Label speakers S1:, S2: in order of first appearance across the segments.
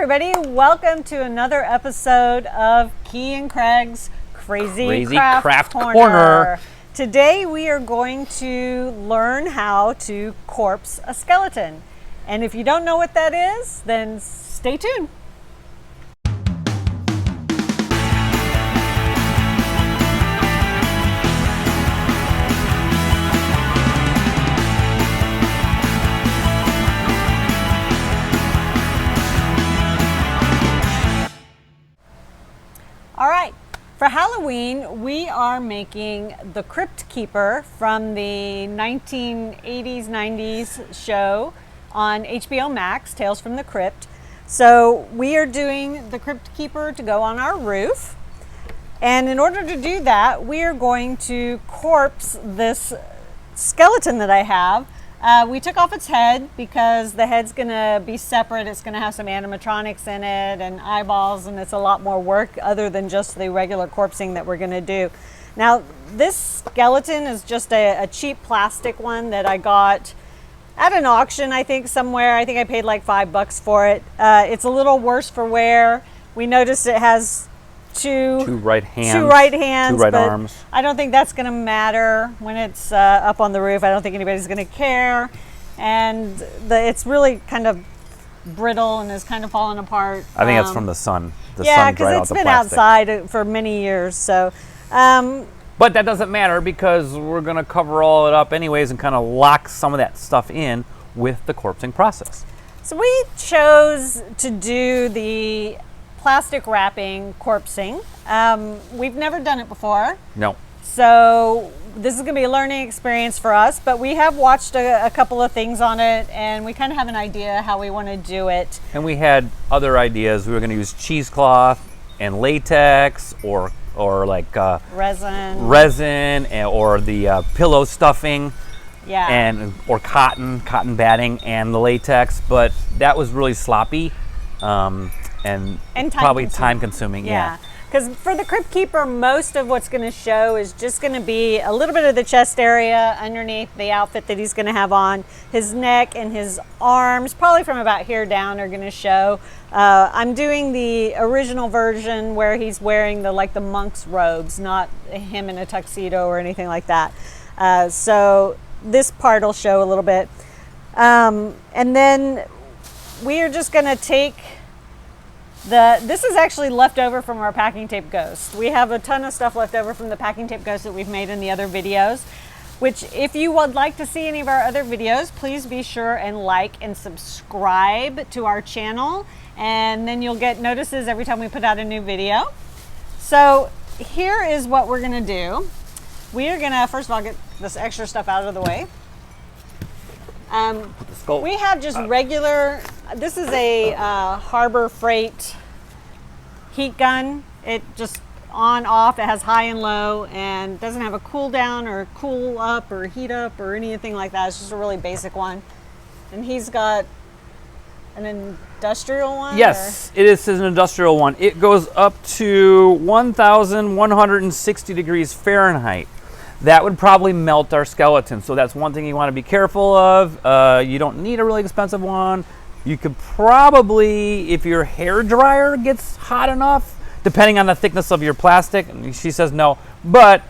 S1: everybody, welcome to another episode of Kie and Craig's Crazy Craft Corner. Today we are going to learn how to corpse a skeleton. And if you don't know what that is, then stay tuned. All right, for Halloween, we are making the Crypt Keeper from the 1980s, 90s show on HBO Max, Tales from the Crypt. So we are doing the Crypt Keeper to go on our roof. And in order to do that, we are going to corpse this skeleton that I have. We took off its head because the head's gonna be separate. It's gonna have some animatronics in it and eyeballs, and it's a lot more work other than just the regular corpsing that we're gonna do. Now, this skeleton is just a cheap plastic one that I got at an auction, I think somewhere. I think I paid like $5 for it. It's a little worse for wear. We noticed it has two right hands, two right arms. I don't think that's going to matter when it's up on the roof. I don't think anybody's going to care. And it's really kind of brittle and is kind of falling apart.
S2: I think it's from the sun.
S1: Yeah, because it's been outside for many years. So,
S2: but that doesn't matter because we're going to cover all it up anyways and kind of lock some of that stuff in with the corpsing process.
S1: So we chose to do the plastic wrapping corpsing. We've never done it before.
S2: No.
S1: So this is going to be a learning experience for us, but we have watched a couple of things on it and we kind of have an idea how we want to do it.
S2: And we had other ideas. We were going to use cheesecloth and latex or like resin or the pillow stuffing.
S1: Yeah.
S2: Or cotton batting and the latex, but that was really sloppy. And probably time consuming.
S1: Yeah, because for the Crypt Keeper, most of what's going to show is just going to be a little bit of the chest area underneath the outfit that he's going to have on. His neck and his arms, probably from about here down, are going to show. I'm doing the original version where he's wearing the monk's robes, not him in a tuxedo or anything like that. So this part will show a little bit. And then we are just going to take this is actually left over from our packing tape ghost. We have a ton of stuff left over from the packing tape ghost that we've made in the other videos, which if you would like to see any of our other videos, please be sure and like and subscribe to our channel, and then you'll get notices every time we put out a new video. So here is what we're gonna do. We are gonna, first of all, get this extra stuff out of the way. We have just regular, this is a Harbor Freight heat gun. It just on, off, it has high and low and doesn't have a cool down or cool up or heat up or anything like that. It's just a really basic one. And he's got an industrial one?
S2: Yes, it is an industrial one. It goes up to 1,160 degrees Fahrenheit. That would probably melt our skeleton. So that's one thing you want to be careful of. You don't need a really expensive one. You could probably, if your hair dryer gets hot enough, depending on the thickness of your plastic, she says no, but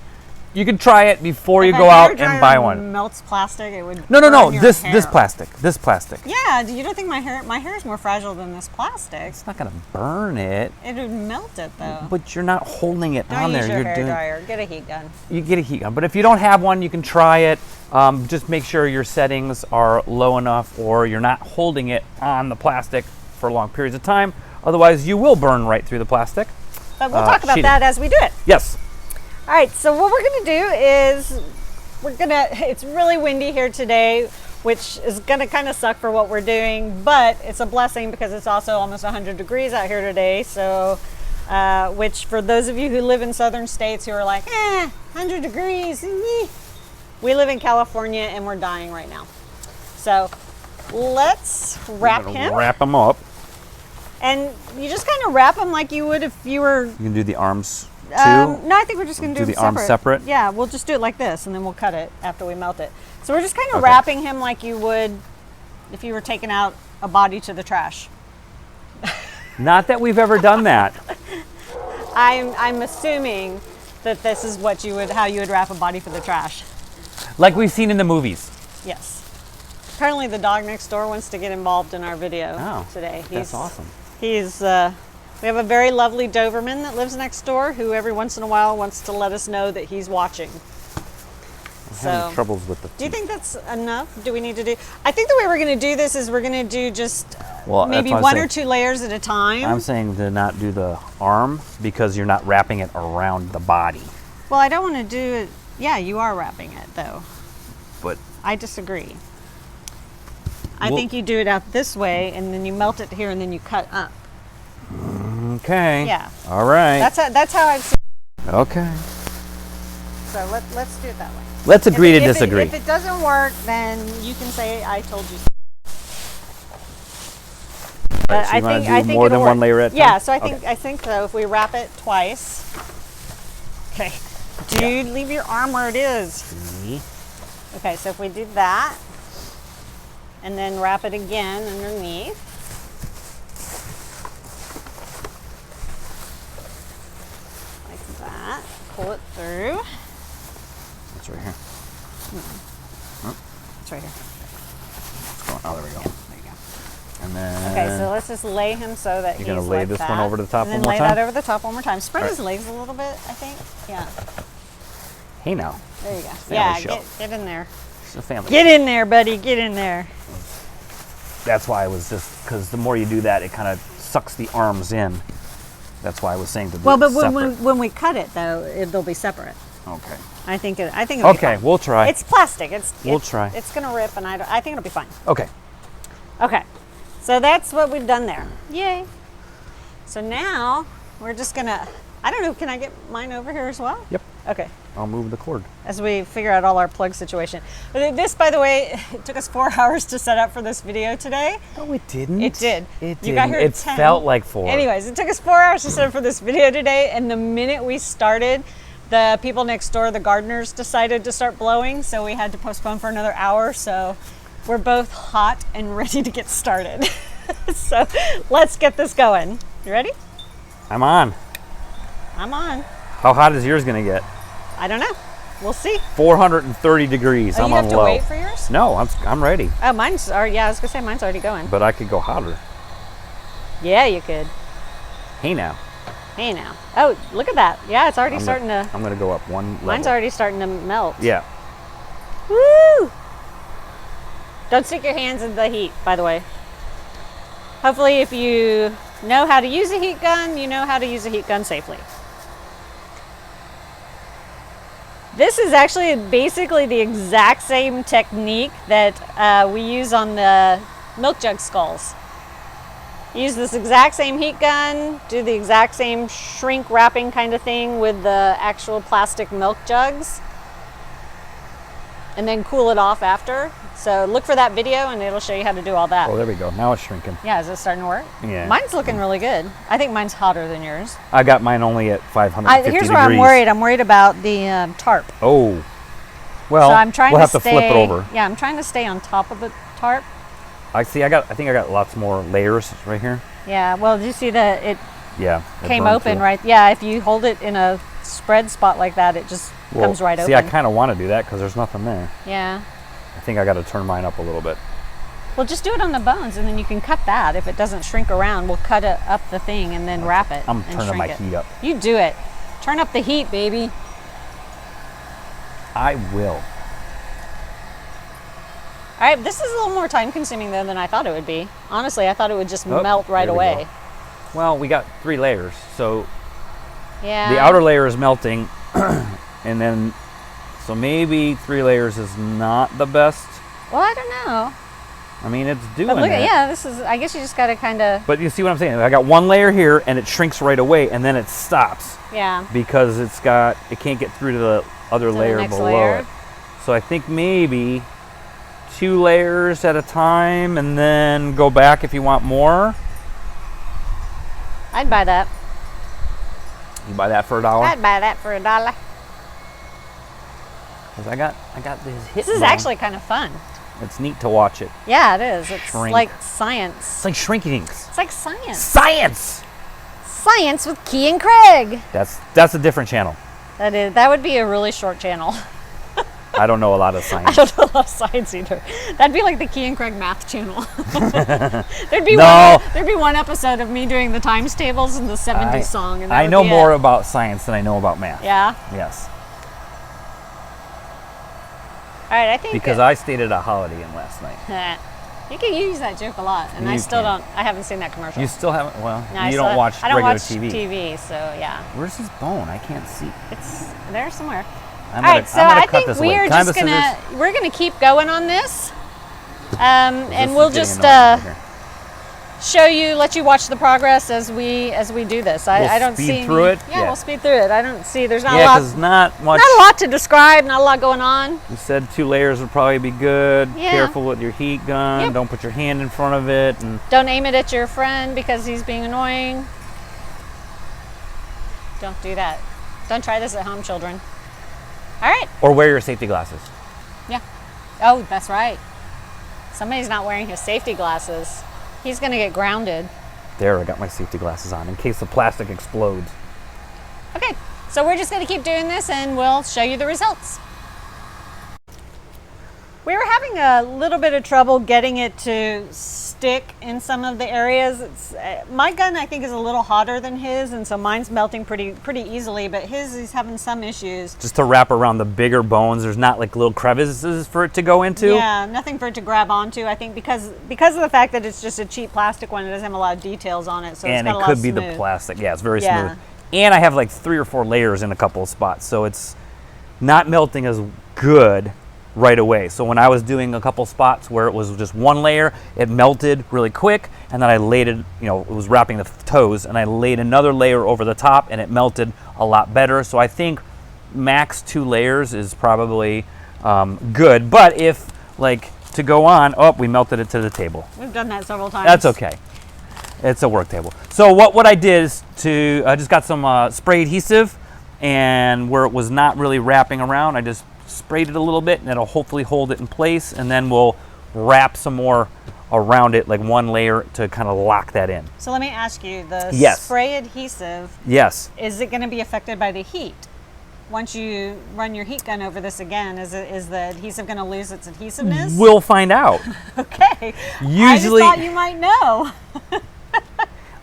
S2: you can try it before you go out and buy one.
S1: Melts plastic, it would
S2: No. This plastic.
S1: Yeah, you don't think my hair is more fragile than this plastic?
S2: It's not gonna burn it.
S1: It would melt it though.
S2: But you're not holding it on there.
S1: Don't use your hair dryer. Get a heat gun.
S2: You get a heat gun, but if you don't have one, you can try it. Just make sure your settings are low enough, or you're not holding it on the plastic for long periods of time. Otherwise, you will burn right through the plastic.
S1: But we'll talk about that as we do it.
S2: Yes.
S1: All right, so what we're gonna do is it's really windy here today, which is gonna kind of suck for what we're doing, but it's a blessing because it's also almost 100 degrees out here today. So, which for those of you who live in southern states who are like, 100 degrees, we live in California and we're dying right now. So let's wrap him.
S2: Wrap him up.
S1: And you just kind of wrap him like you would if you were...
S2: You can do the arms too?
S1: No, I think we're just going to do
S2: the arms separate.
S1: Yeah, we'll just do it like this, and then we'll cut it after we melt it. So we're just kind of wrapping him like you would if you were taking out a body to the trash.
S2: Not that we've ever done that.
S1: I'm assuming that this is what how you would wrap a body for the trash.
S2: Like we've seen in the movies.
S1: Yes. Apparently the dog next door wants to get involved in our video today.
S2: That's awesome.
S1: He's we have a very lovely Doberman that lives next door who every once in a while wants to let us know that he's watching.
S2: I'm having troubles with the
S1: Do you think that's enough? Do we need to do? I think the way we're going to do this is we're going to do just maybe one or two layers at a time.
S2: I'm saying to not do the arm because you're not wrapping it around the body.
S1: Well, I don't want to do it. Yeah, you are wrapping it though.
S2: But
S1: I disagree. I think you do it out this way and then you melt it here and then you cut up.
S2: Okay.
S1: Yeah.
S2: All right.
S1: That's how I've seen it.
S2: Okay.
S1: So let's do it that way.
S2: Let's agree to disagree.
S1: If it doesn't work, then you can say I told you so.
S2: Right, so I think more than one layer at a time?
S1: Yeah, so I think so. If we wrap it twice. Okay. Dude, leave your arm where it is. Okay, so if we do that and then wrap it again underneath. Like that. Pull it through.
S2: It's right here.
S1: It's right here.
S2: It's going, oh, there we go.
S1: Yeah, there you go.
S2: And then
S1: okay, so let's just lay him so that
S2: you're going to lay this one over the top
S1: one
S2: more time?
S1: And then lay that over the top one more time. Spread his legs a little bit, I think. Yeah.
S2: Hey now.
S1: There you go.
S2: Family show.
S1: Get in there.
S2: It's a family
S1: Get in there, buddy. Get in there.
S2: That's why I was just, because the more you do that, it kind of sucks the arms in. That's why I was saying to do it separate.
S1: when we cut it, though, they'll be separate.
S2: Okay.
S1: I think it'll be fine.
S2: We'll try.
S1: It's plastic.
S2: We'll try.
S1: It's going to rip, and I think it'll be fine.
S2: Okay.
S1: Okay. So that's what we've done there. Yay. So now we're just going to, I don't know, can I get mine over here as well?
S2: Yep.
S1: Okay.
S2: I'll move the cord.
S1: As we figure out all our plug situation. But this, by the way, it took us 4 hours to set up for this video today.
S2: No, it didn't.
S1: It did.
S2: It
S1: You got here at 10.
S2: felt like 4.
S1: Anyways, it took us 4 hours to set up for this video today, and the minute we started, the people next door, the gardeners, decided to start blowing, so we had to postpone for another hour. So we're both hot and ready to get started. So let's get this going. You ready?
S2: I'm on.
S1: I'm on.
S2: How hot is yours going to get?
S1: I don't know. We'll see.
S2: 430 degrees.
S1: Oh,
S2: I'm
S1: you
S2: on
S1: have
S2: low.
S1: to wait for yours?
S2: No, I'm ready.
S1: Oh, mine's already, yeah, I was going to say mine's already going.
S2: But I could go hotter.
S1: Yeah, you could.
S2: Hey now.
S1: Hey now. Oh, look at that. Yeah, it's already starting to.
S2: I'm going to go up one level.
S1: Mine's already starting to melt.
S2: Yeah.
S1: Woo! Don't stick your hands in the heat, by the way. Hopefully, if you know how to use a heat gun, you know how to use a heat gun safely. This is actually basically the exact same technique that we use on the milk jug skulls. Use this exact same heat gun, do the exact same shrink wrapping kind of thing with the actual plastic milk jugs, and then cool it off after. So look for that video and it'll show you how to do all that.
S2: Oh, there we go. Now it's shrinking.
S1: Yeah, is it starting to work?
S2: Yeah.
S1: Mine's looking really good. I think mine's hotter than yours.
S2: I got mine only at 550
S1: Here's
S2: degrees.
S1: where I'm worried. I'm worried about the tarp.
S2: Oh. Well,
S1: so I'm trying
S2: we'll have
S1: to
S2: to flip it over.
S1: Yeah, I'm trying to stay on top of the tarp.
S2: I think I got lots more layers right here.
S1: Yeah, well, did you see that it came
S2: burned
S1: open,
S2: through.
S1: right? Yeah, if you hold it in a spread spot like that, it just comes right open.
S2: See, I kind of want to do that because there's nothing there.
S1: Yeah.
S2: I think I got to turn mine up a little bit.
S1: Well, just do it on the bones, and then you can cut that. If it doesn't shrink around, we'll cut it up the thing and then wrap it.
S2: I'm turning my heat up.
S1: You do it. Turn up the heat, baby.
S2: I will.
S1: All right, this is a little more time-consuming, though, than I thought it would be. Honestly, I thought it would just melt right away.
S2: Well, we got 3 layers, so
S1: yeah.
S2: the outer layer is melting, and then, so maybe 3 layers is not the best.
S1: Well, I don't know.
S2: I mean, it's doing
S1: but look
S2: it.
S1: Yeah, this is, I guess you just got to kind of.
S2: But you see what I'm saying? I got 1 layer here, and it shrinks right away, and then it stops.
S1: Yeah.
S2: Because it can't get through to the other layer below it. So I think maybe 2 layers at a time, and then go back if you want more.
S1: I'd buy that.
S2: You buy that for $1?
S1: I'd buy that for $1.
S2: Because I got this hit.
S1: This is actually kind of fun.
S2: It's neat to watch it.
S1: Yeah, it is. It's
S2: Shrink.
S1: like science.
S2: It's like shrinking.
S1: It's like science.
S2: Science!
S1: Science with Kie and Craig.
S2: That's a different channel.
S1: That would be a really short channel.
S2: I don't know a lot of
S1: I
S2: science.
S1: don't know a lot of science either. That'd be like the Kie and Craig math channel. there'd be one episode of me doing the times tables and the 70s song. And
S2: I know more about science than I know about math.
S1: Yeah?
S2: Yes.
S1: All right, I think...
S2: Because I stayed at a Holiday Inn last night.
S1: You can use that joke a lot, and I haven't seen that commercial.
S2: You still haven't? Well,
S1: No,
S2: you don't watch
S1: I don't
S2: regular
S1: watch
S2: TV.
S1: so yeah.
S2: Where's his bone? I can't see.
S1: It's there somewhere.
S2: I'm
S1: All right, so I think
S2: this
S1: we're
S2: away. Can I have
S1: just
S2: the
S1: we're gonna keep going on this, and
S2: This
S1: we'll
S2: is
S1: just
S2: getting annoying here.
S1: let you watch the progress as we do this. I don't
S2: speed
S1: see
S2: through it?
S1: Yeah,
S2: Yeah.
S1: we'll speed through it. I don't see. There's not
S2: Yeah,
S1: a lot.
S2: because not much.
S1: Not a lot to describe. Not a lot going on.
S2: You said 2 layers would probably be good.
S1: Yeah.
S2: Careful with your heat gun.
S1: Yep.
S2: Don't put your hand in front of it. And
S1: Don't aim it at your friend because he's being annoying. Don't do that. Don't try this at home, children. All right.
S2: or wear your safety glasses.
S1: Yeah. Oh, that's right. Somebody's not wearing his safety glasses. He's going to get grounded.
S2: There, I got my safety glasses on in case the plastic explodes.
S1: Okay, so we're just going to keep doing this and we'll show you the results. We were having a little bit of trouble getting it to stick in some of the areas. My gun, I think, is a little hotter than his, and so mine's melting pretty easily, but his is having some issues.
S2: Just to wrap around the bigger bones, there's not like little crevices for it to go into.
S1: Yeah, nothing for it to grab onto. I think because of the fact that it's just a cheap plastic one, it doesn't have a lot of details on it, so
S2: And
S1: it's got
S2: it
S1: a lot
S2: could
S1: of
S2: be the
S1: smooth.
S2: plastic. Yeah, it's very
S1: Yeah.
S2: smooth. And I have like 3 or 4 layers in a couple of spots, so it's not melting as good right away. So when I was doing a couple spots where it was just 1 layer, it melted really quick, and then I laid it, it was wrapping the toes, and I laid another layer over the top, and it melted a lot better. So I think max 2 layers is probably good. But if, to go on, we melted it to the table.
S1: We've done that several times.
S2: That's okay. It's a work table. So what I did is I just got some spray adhesive, and where it was not really wrapping around, I just sprayed it a little bit, and it'll hopefully hold it in place, and then we'll wrap some more around it, like 1 layer to kind of lock that in.
S1: So let me ask you, the
S2: Yes.
S1: spray adhesive,
S2: Yes.
S1: is it going to be affected by the heat? Once you run your heat gun over this again, is the adhesive going to lose its adhesiveness?
S2: We'll find out.
S1: Okay.
S2: Usually,
S1: I just thought you might know.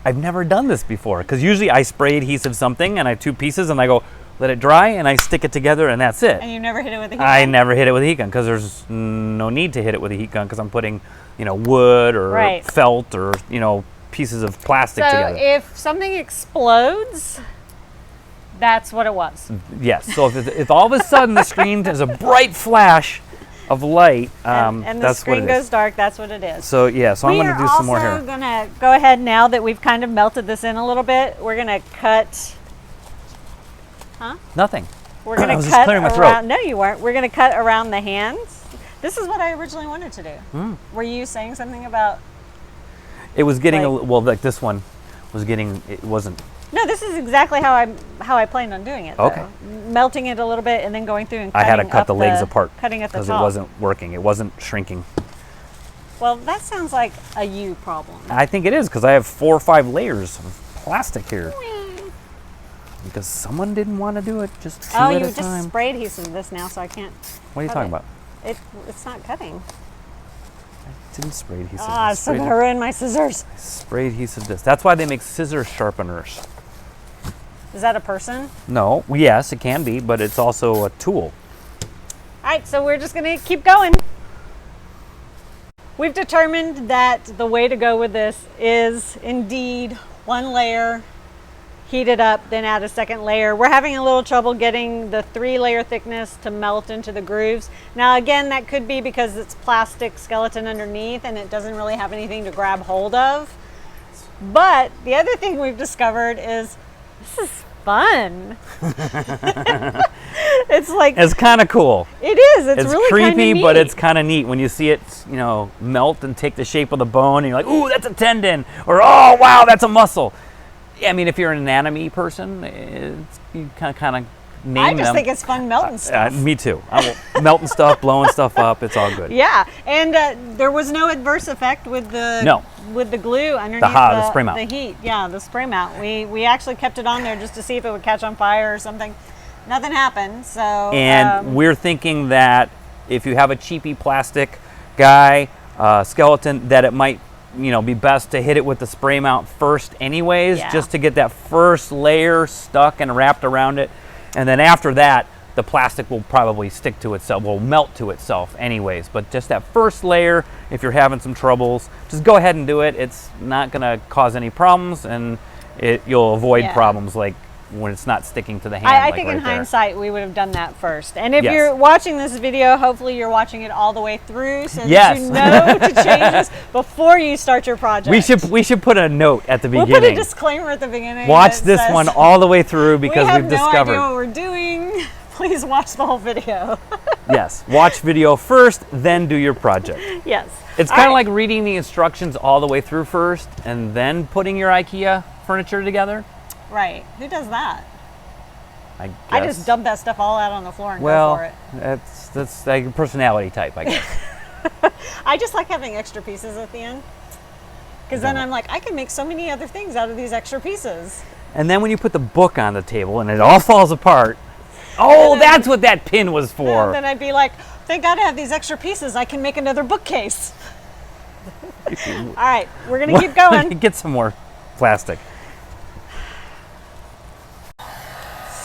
S2: I've never done this before, because usually I spray adhesive something, and I have 2 pieces, and I go, let it dry, and I stick it together, and that's it.
S1: And you never hit it with a heat gun?
S2: I never hit it with a heat gun, because there's no need to hit it with a heat gun, because I'm putting, wood or
S1: Right.
S2: felt or, pieces of plastic
S1: So
S2: together.
S1: if something explodes, that's what it was.
S2: Yes. So if all of a sudden the screen has a bright flash of light,
S1: And the
S2: that's what
S1: screen
S2: it
S1: goes
S2: is.
S1: dark, that's what it is.
S2: So yeah. So I'm going to do some more
S1: We are
S2: here.
S1: also going to go ahead now that we've kind of melted this in a little bit. We're going to cut.
S2: Nothing.
S1: We're going
S2: I
S1: to
S2: was just
S1: cut
S2: clearing my throat.
S1: around. No, you weren't. We're going to cut around the hands. This is what I originally wanted to do. Were you saying something about?
S2: It was getting
S1: Like-
S2: like this one was getting. It wasn't.
S1: No, this is exactly how I planned on doing it. Though.
S2: Okay.
S1: Melting it a little bit and then going through and
S2: I
S1: cutting
S2: had to cut
S1: up
S2: the legs apart
S1: cutting at the
S2: because
S1: top.
S2: it wasn't working. It wasn't shrinking.
S1: Well, that sounds like a you problem.
S2: I think it is because I have 4 or 5 layers of plastic here. Because someone didn't want to do it just 2
S1: Oh,
S2: at
S1: you
S2: a
S1: just
S2: time.
S1: sprayed adhesive this now, so I can't.
S2: What are you
S1: cut
S2: talking
S1: it.
S2: about?
S1: It's not cutting.
S2: Didn't spray adhesive.
S1: Ah,
S2: I
S1: it's so
S2: sprayed
S1: gonna ruin my scissors.
S2: Spray adhesive disc. That's why they make scissor sharpeners.
S1: Is that a person?
S2: No, yes, it can be, but it's also a tool.
S1: All right, so we're just gonna keep going. We've determined that the way to go with this is indeed 1 layer, heat it up, then add a 2nd layer. We're having a little trouble getting the 3-layer thickness to melt into the grooves. Now again, that could be because it's plastic skeleton underneath and it doesn't really have anything to grab hold of. But the other thing we've discovered is this is fun. It's like,
S2: It's kind of cool.
S1: it is. It's really
S2: creepy,
S1: kinda
S2: but
S1: neat.
S2: it's kind of neat when you see it, melt and take the shape of the bone, and you're like, ooh, that's a tendon, or oh, wow, that's a muscle. Yeah, I mean, if you're an anatomy person, you kind of name
S1: I
S2: them.
S1: just think it's fun melting stuff.
S2: Me too. Melting stuff, blowing stuff up. It's all good.
S1: Yeah, and there was no adverse effect with the glue underneath
S2: the spray mount.
S1: The heat. Yeah, the spray mount. We actually kept it on there just to see if it would catch on fire or something. Nothing happened. So
S2: and we're thinking that if you have a cheapy plastic guy skeleton, that it might be best to hit it with the spray mount first, anyways, just to get that first layer stuck and wrapped around it, and then after that, the plastic will probably stick to itself, will melt to itself anyways. But just that first layer, if you're having some troubles, just go ahead and do it. It's not going to cause any problems, and you'll avoid problems like when it's not sticking to the hand.
S1: I think in hindsight, we would have done that first. And if you're watching this video, hopefully you're watching it all the way through so that you know to change this before you start your project.
S2: We should put a note at the beginning.
S1: We'll put a disclaimer at the beginning.
S2: Watch this one all the way through because we've discovered.
S1: We have no idea what we're doing. Please watch the whole video.
S2: Yes, watch video first, then do your project.
S1: Yes.
S2: It's kind of like reading the instructions all the way through first and then putting your IKEA furniture together.
S1: Right. Who does that?
S2: I
S1: just dump that stuff all out on the floor and go for it.
S2: That's like a personality type, I guess.
S1: I just like having extra pieces at the end. Because then I'm like, I can make so many other things out of these extra pieces.
S2: And then when you put the book on the table and it all falls apart, that's what that pin was for.
S1: And then I'd be like, thank God I have these extra pieces. I can make another bookcase. All right, we're going to keep going.
S2: Get some more plastic.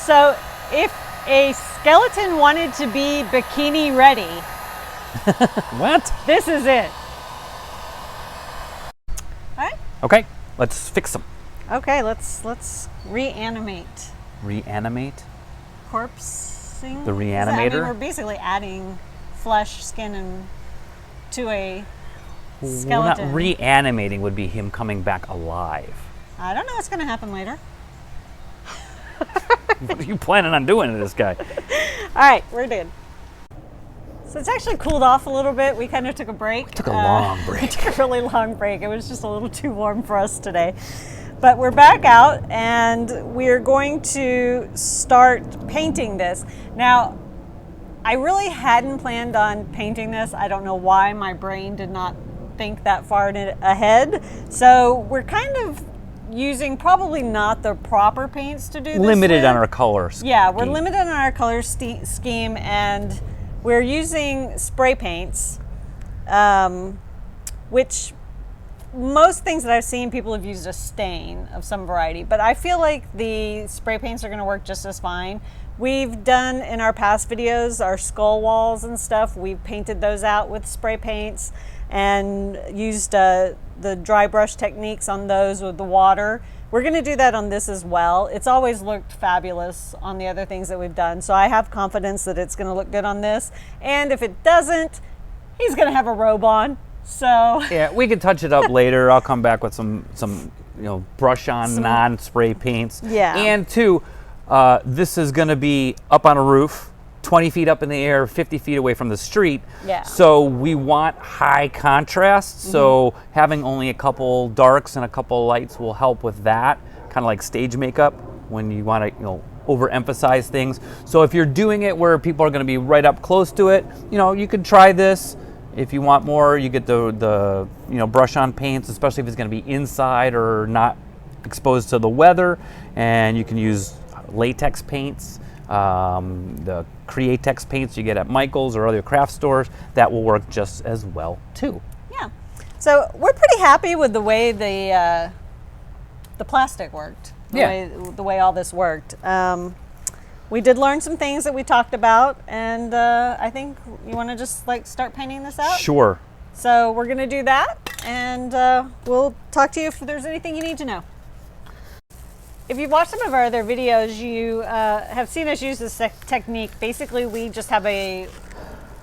S1: So if a skeleton wanted to be bikini ready,
S2: what?
S1: This is it. All right.
S2: Okay, let's fix them.
S1: Okay, let's reanimate.
S2: Reanimate?
S1: Corpsing?
S2: The reanimator?
S1: We're basically adding flesh, skin, and to a skeleton.
S2: Well, not reanimating would be him coming back alive.
S1: I don't know what's going to happen later.
S2: What are you planning on doing to this guy?
S1: All right, we're good. So it's actually cooled off a little bit. We kind of took a break.
S2: We took a long break.
S1: We took a really long break. It was just a little too warm for us today. But we're back out and we're going to start painting this. Now, I really hadn't planned on painting this. I don't know why my brain did not think that far ahead. So we're kind of using probably not the proper paints to do this.
S2: Limited on our color scheme.
S1: Yeah, we're limited on our color scheme, and we're using spray paints, which most things that I've seen, people have used a stain of some variety, but I feel like the spray paints are going to work just as fine. We've done in our past videos, our skull walls and stuff, we've painted those out with spray paints and used the dry brush techniques on those with the water. We're going to do that on this as well. It's always looked fabulous on the other things that we've done, so I have confidence that it's going to look good on this. And if it doesn't, he's going to have a robe on. So
S2: yeah, we can touch it up later. I'll come back with some brush on non-spray paints.
S1: Yeah.
S2: And two, this is going to be up on a roof, 20 feet up in the air, 50 feet away from the street.
S1: Yeah.
S2: So we want high contrast. So having only a couple darks and a couple lights will help with that. Kind of like stage makeup when you want to, overemphasize things. So if you're doing it where people are going to be right up close to it, you could try this. If you want more, you get the brush on paints, especially if it's going to be inside or not exposed to the weather, and you can use latex paints. The Createx paints you get at Michael's or other craft stores, that will work just as well too.
S1: Yeah, so we're pretty happy with the way the plastic worked. The way all this worked. We did learn some things that we talked about, and I think you want to just start painting this out.
S2: Sure.
S1: So we're going to do that, and we'll talk to you if there's anything you need to know. If you've watched some of our other videos, you have seen us use this technique. Basically, we just have a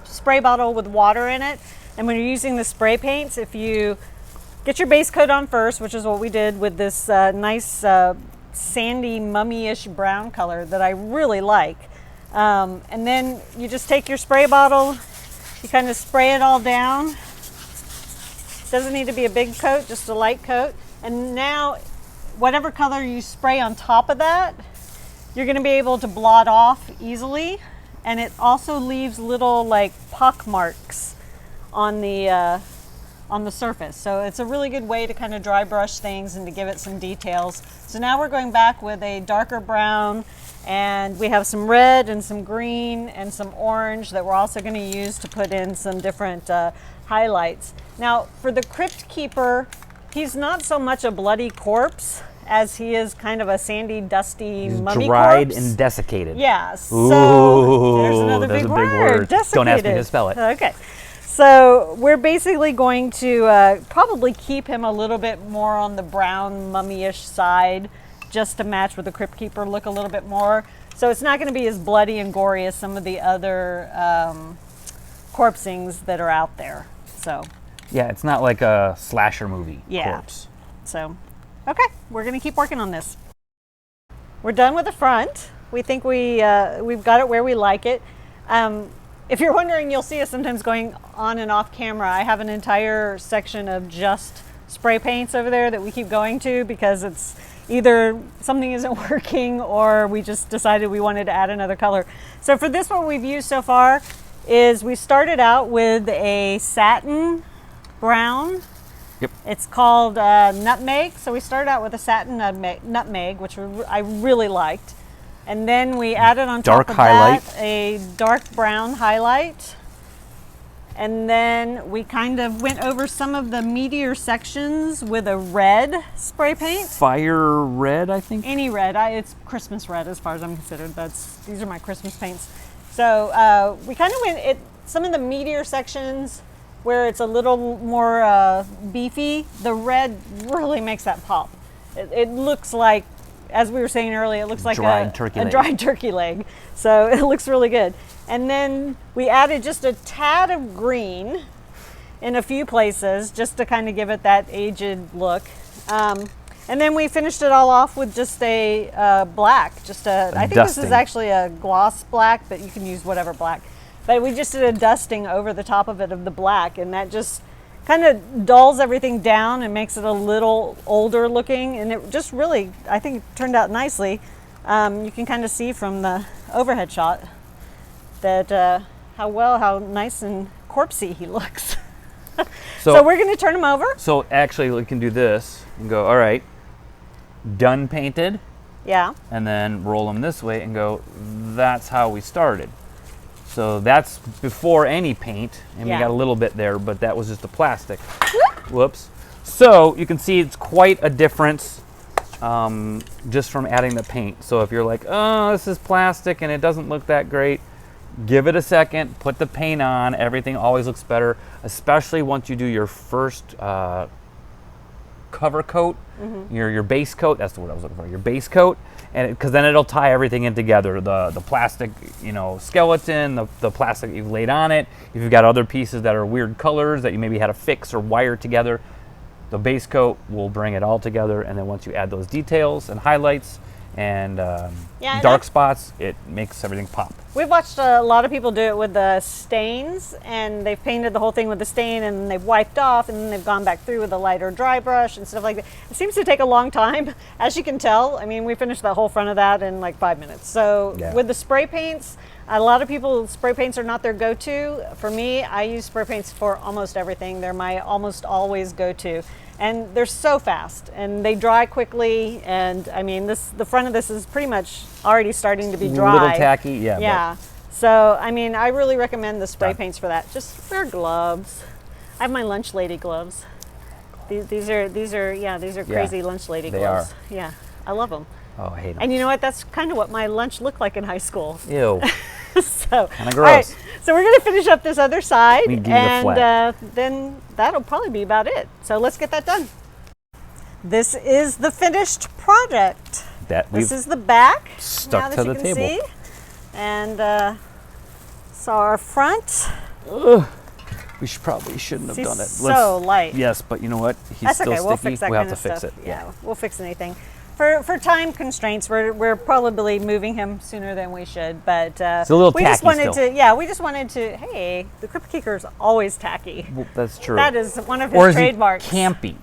S1: spray bottle with water in it. And when you're using the spray paints, if you get your base coat on first, which is what we did with this nice sandy, mummy-ish brown color that I really like. And then you just take your spray bottle, you kind of spray it all down. Doesn't need to be a big coat, just a light coat. And now, whatever color you spray on top of that, you're going to be able to blot off easily, and it also leaves little like pock marks on the surface. So it's a really good way to kind of dry brush things and to give it some details. So now we're going back with a darker brown, and we have some red and some green and some orange that we're also going to use to put in some different highlights. Now for the Crypt Keeper, he's not so much a bloody corpse as he is kind of a sandy, dusty mummy
S2: dried
S1: corpse.
S2: and desiccated.
S1: Yeah, so
S2: Ooh,
S1: there's another
S2: that's
S1: big
S2: a big
S1: word. Desiccated.
S2: Don't ask me to spell it.
S1: Okay. So we're basically going to probably keep him a little bit more on the brown mummy-ish side, just to match with the Crypt Keeper look a little bit more. So it's not going to be as bloody and gory as some of the other corpsings that are out there. So
S2: Yeah, it's not like a slasher movie corpse.
S1: So, okay, we're going to keep working on this. We're done with the front. We think we've got it where we like it. If you're wondering, you'll see us sometimes going on and off camera. I have an entire section of just spray paints over there that we keep going to because it's either something isn't working or we just decided we wanted to add another color. So for this one we've used so far is we started out with a satin brown.
S2: Yep.
S1: It's called nutmeg. So we started out with a satin nutmeg, which I really liked. And then we added on top of that a dark brown highlight. And then we kind of went over some of the meatier sections with a red spray paint.
S2: Fire red, I think?
S1: Any red. It's Christmas red as far as I'm considered. These are my Christmas paints. So we kind of went some of the meatier sections where it's a little more beefy. The red really makes that pop. It looks like, as we were saying earlier, it looks like a dried turkey leg. So it looks really good. And then we added just a tad of green in a few places just to kind of give it that aged look. And then we finished it all off with just a black. I think this is actually a gloss black, but you can use whatever black. But we just did a dusting over the top of it of the black, and that just kind of dulls everything down and makes it a little older looking, and it just really, I think, turned out nicely. You can kind of see from the overhead shot that how nice and corpsey he looks. So we're going to turn him over.
S2: So actually we can do this and go, all right, done painted.
S1: Yeah.
S2: And then roll them this way and go, that's how we started. So that's before any paint, and we got a little bit there, but that was just the plastic. Whoops. So you can see it's quite a difference just from adding the paint. So if you're like, oh, this is plastic and it doesn't look that great, give it a second, put the paint on. Everything always looks better, especially once you do your first cover coat, your base coat. That's the word I was looking for. Your base coat. And because then it'll tie everything in together, the plastic, skeleton, the plastic you've laid on it. If you've got other pieces that are weird colors that you maybe had to fix or wire together, the base coat will bring it all together. And then once you add those details and highlights and dark spots, it makes everything pop.
S1: We've watched a lot of people do it with the stains, and they've painted the whole thing with the stain, and they've wiped off, and then they've gone back through with a lighter dry brush and stuff like that. It seems to take a long time, as you can tell. I mean, we finished the whole front of that in like 5 minutes. So with the spray paints, a lot of people, spray paints are not their go-to. For me, I use spray paints for almost everything. They're my almost always go-to. And they're so fast, and they dry quickly. And I mean, the front of this is pretty much already starting to be dry.
S2: A little tacky,
S1: yeah. So I mean, I really recommend the spray paints for that. Just wear gloves. I have my lunch lady gloves. These are crazy lunch lady gloves. Yeah, I love them.
S2: Oh, I hate them.
S1: And you know what? That's kind of what my lunch looked like in high school.
S2: Ew.
S1: So
S2: kind of gross.
S1: All right, so we're going to finish up this other side,
S2: and
S1: then that'll probably be about it. So let's get that done. This is the finished project. This is the back.
S2: Stuck to the table.
S1: See. And so our front.
S2: We shouldn't have done it.
S1: So light.
S2: Yes, but you know what? He's
S1: That's
S2: still
S1: okay.
S2: sticky.
S1: We'll fix that
S2: we have
S1: kind
S2: to
S1: of
S2: fix
S1: stuff.
S2: it.
S1: Yeah, we'll fix anything. For time constraints, we're probably moving him sooner than we should, but
S2: it's a little tacky
S1: we just wanted to. Hey, the Crypt Keeper's always tacky.
S2: Well, that's true.
S1: That is one of his trademarks.
S2: He campy?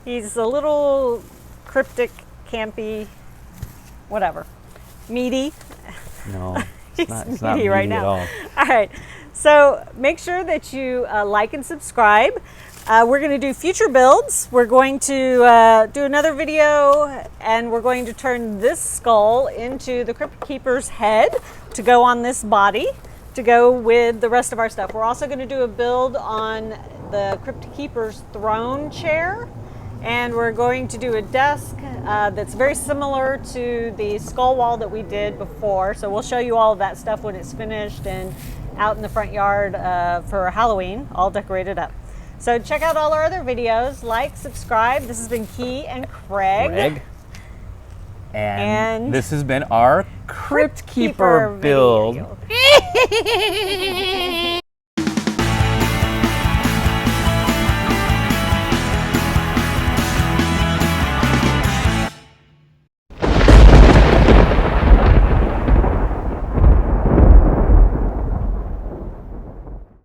S1: He's a little cryptic, campy, whatever. meaty.
S2: No,
S1: He's
S2: it's not
S1: meaty right
S2: meaty at
S1: now.
S2: all.
S1: All right, so make sure that you like and subscribe. We're going to do future builds. We're going to do another video, and we're going to turn this skull into the Crypt Keeper's head to go on this body to go with the rest of our stuff. We're also going to do a build on the Crypt Keeper's throne chair, and we're going to do a desk that's very similar to the skull wall that we did before. So we'll show you all of that stuff when it's finished and out in the front yard for Halloween, all decorated up. So check out all our other videos, like, subscribe. This has been Kie and Craig.
S2: And this has been our Crypt Keeper
S1: Keeper
S2: build.
S1: video.